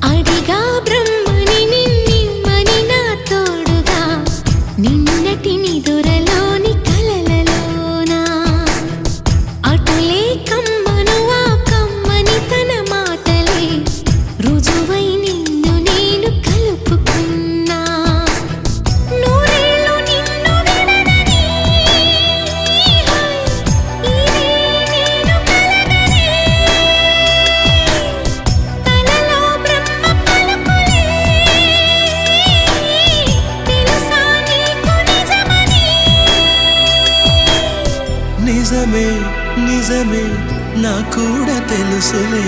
అడిగా బ్రహ్మని నిన్నిమ్మని నా తోడుగా నిన్నటి నిదురలోని కలలలోనా అటులే కమ్మను ఆ కమ్మని తన మాటలే రుజువై నిన్ను నేను కలుపుకున్నా నూరేళ్ళు నిన్ను విడనని ఇదే నేను కలగనే తలలో బ్రహ్మ పలుకులే తెలుసా నీకు నిజమని నిజమే నిజమే నా కూడా తెలుసులే